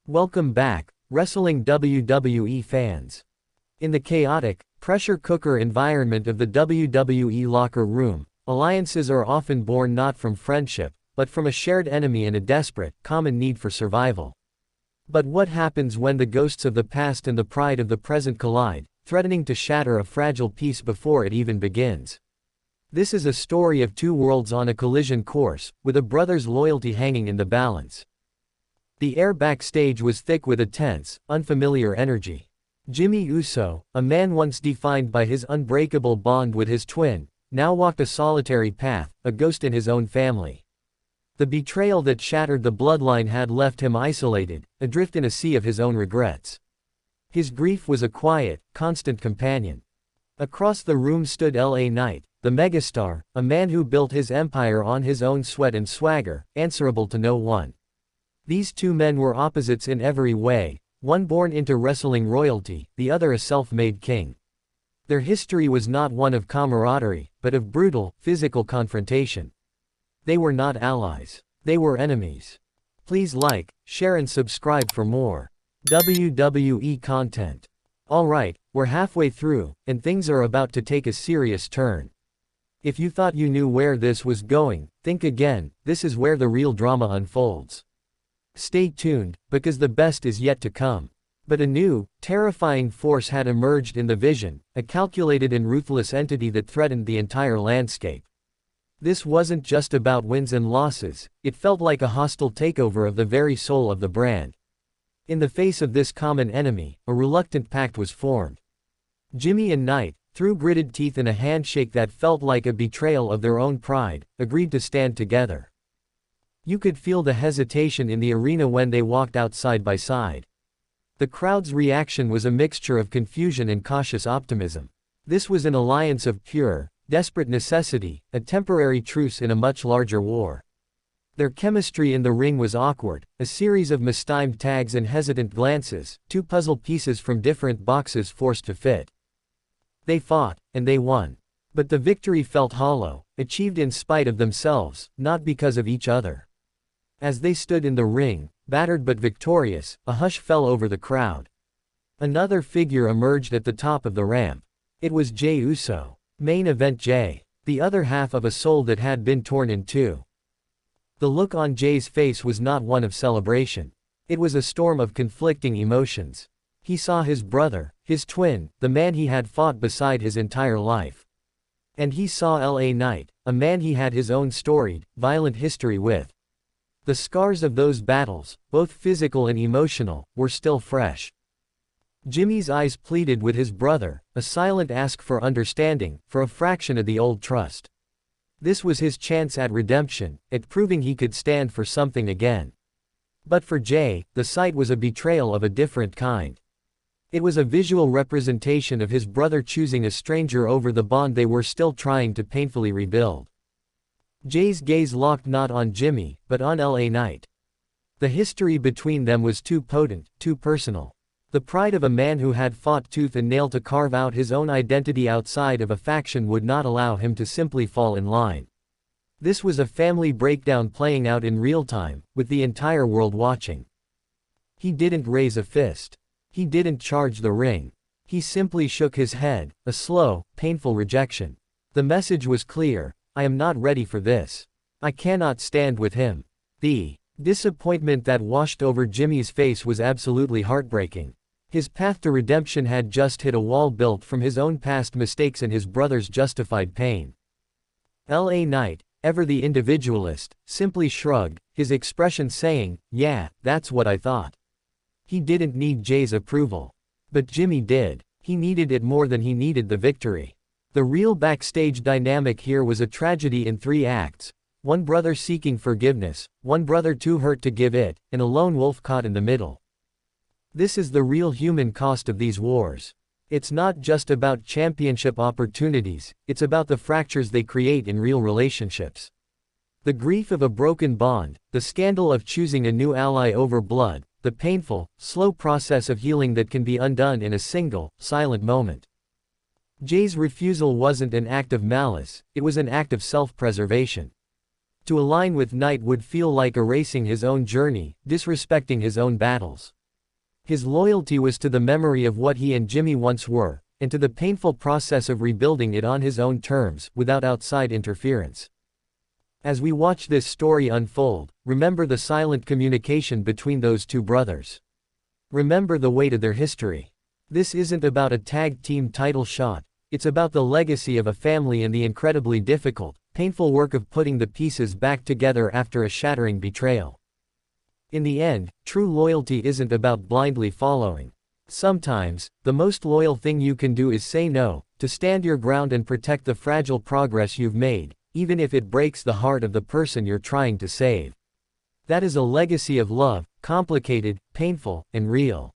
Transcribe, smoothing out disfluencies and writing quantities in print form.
Welcome back, wrestling WWE fans. In the chaotic, pressure cooker environment of the WWE locker room, alliances are often born not from friendship, but from a shared enemy and a desperate, common need for survival. But what happens when the ghosts of the past and the pride of the present collide, threatening to shatter a fragile peace before it even begins? This is a story of two worlds on a collision course, with a brother's loyalty hanging in the balance. The air backstage was thick with a tense, unfamiliar energy. Jimmy Uso, a man once defined by his unbreakable bond with his twin, now walked a solitary path, a ghost in his own family. The betrayal that shattered the bloodline had left him isolated, adrift in a sea of his own regrets. His grief was a quiet, constant companion. Across the room stood LA Knight, the megastar, a man who built his empire on his own sweat and swagger, answerable to no one. These two men were opposites in every way, one born into wrestling royalty, the other a self-made king. Their history was not one of camaraderie, but of brutal, physical confrontation. They were not allies. They were enemies. Please like, share and subscribe for more WWE content. Alright, we're halfway through, and things are about to take a serious turn. If you thought you knew where this was going, think again, this is where the real drama unfolds. Stay tuned, because the best is yet to come. But a new, terrifying force had emerged in the vision, a calculated and ruthless entity that threatened the entire landscape. This wasn't just about wins and losses, it felt like a hostile takeover of the very soul of the brand. In the face of this common enemy, a reluctant pact was formed. Jimmy and Knight, through gritted teeth and a handshake that felt like a betrayal of their own pride, agreed to stand together. You could feel the hesitation in the arena when they walked out side by side. The crowd's reaction was a mixture of confusion and cautious optimism. This was an alliance of pure, desperate necessity, a temporary truce in a much larger war. Their chemistry in the ring was awkward, a series of mistimed tags and hesitant glances, two puzzle pieces from different boxes forced to fit. They fought, and they won. But the victory felt hollow, achieved in spite of themselves, not because of each other. As they stood in the ring, battered but victorious, a hush fell over the crowd. Another figure emerged at the top of the ramp. It was Jey Uso. Main event Jey. The other half of a soul that had been torn in two. The look on Jey's face was not one of celebration. It was a storm of conflicting emotions. He saw his brother, his twin, the man he had fought beside his entire life. And he saw LA Knight, a man he had his own storied, violent history with. The scars of those battles, both physical and emotional, were still fresh. Jimmy's eyes pleaded with his brother, a silent ask for understanding, for a fraction of the old trust. This was his chance at redemption, at proving he could stand for something again. But for Jey, the sight was a betrayal of a different kind. It was a visual representation of his brother choosing a stranger over the bond they were still trying to painfully rebuild. Jey's gaze locked not on Jimmy, but on LA Knight. The history between them was too potent, too personal. The pride of a man who had fought tooth and nail to carve out his own identity outside of a faction would not allow him to simply fall in line. This was a family breakdown playing out in real time, with the entire world watching. He didn't raise a fist. He didn't charge the ring. He simply shook his head, a slow, painful rejection. The message was clear. I am not ready for this. I cannot stand with him. The disappointment that washed over Jimmy's face was absolutely heartbreaking. His path to redemption had just hit a wall built from his own past mistakes and his brother's justified pain. LA Knight, ever the individualist, simply shrugged, his expression saying, "Yeah, that's what I thought." He didn't need Jey's approval. But Jimmy did. He needed it more than he needed the victory. The real backstage dynamic here was a tragedy in three acts. One brother seeking forgiveness, one brother too hurt to give it, and a lone wolf caught in the middle. This is the real human cost of these wars. It's not just about championship opportunities, it's about the fractures they create in real relationships. The grief of a broken bond, the scandal of choosing a new ally over blood, the painful, slow process of healing that can be undone in a single, silent moment. Jey's refusal wasn't an act of malice, it was an act of self-preservation. To align with Knight would feel like erasing his own journey, disrespecting his own battles. His loyalty was to the memory of what he and Jimmy once were, and to the painful process of rebuilding it on his own terms, without outside interference. As we watch this story unfold, remember the silent communication between those two brothers. Remember the weight of their history. This isn't about a tag team title shot, it's about the legacy of a family and the incredibly difficult, painful work of putting the pieces back together after a shattering betrayal. In the end, true loyalty isn't about blindly following. Sometimes, the most loyal thing you can do is say no, to stand your ground and protect the fragile progress you've made, even if it breaks the heart of the person you're trying to save. That is a legacy of love, complicated, painful, and real.